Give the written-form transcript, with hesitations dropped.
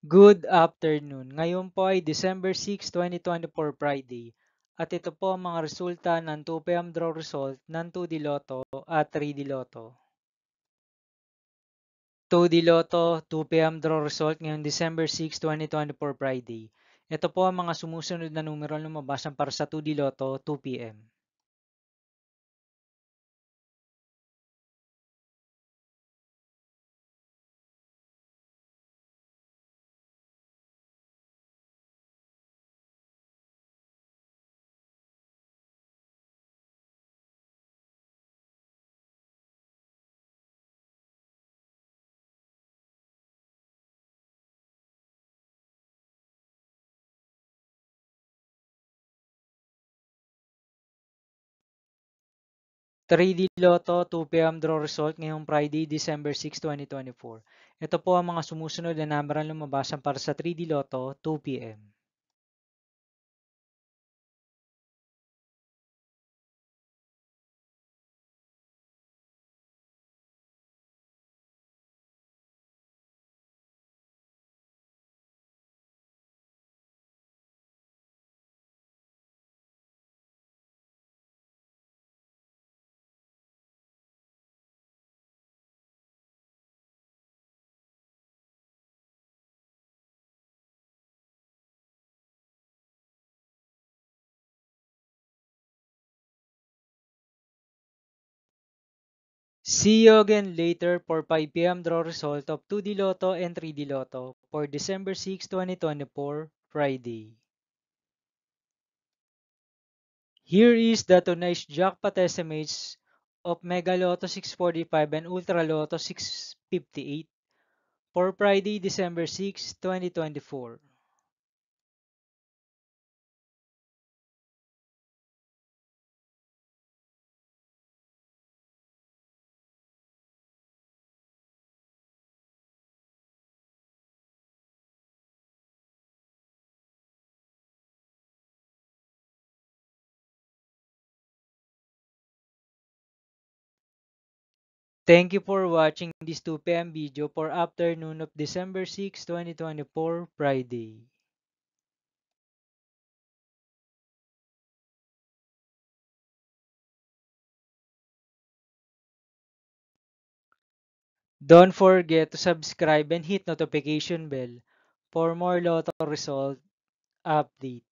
Good afternoon. Ngayon po ay December 6, 2024 Friday. At ito po ang mga resulta ng 2 PM draw result ng 2D Lotto at 3D Lotto. 2D Lotto 2 PM draw result ngayong December 6, 2024 Friday. Ito po ang mga sumusunod na numero lumabas para sa 2D Lotto 2 PM. 3D Lotto 2 PM draw result ngayong Friday, December 6, 2024. Ito po ang mga sumusunod na numero lumabas para sa 3D Lotto 2 PM. See you again later for 5 PM draw result of 2D Lotto and 3D Lotto for December 6, 2024, Friday. Here is the tonight's jackpot estimates of Mega Lotto 645 and Ultra Lotto 658 for Friday, December 6, 2024. Thank you for watching this 2 PM video for afternoon of December 6, 2024, Friday. Don't forget to subscribe and hit notification bell for more Lotto result update.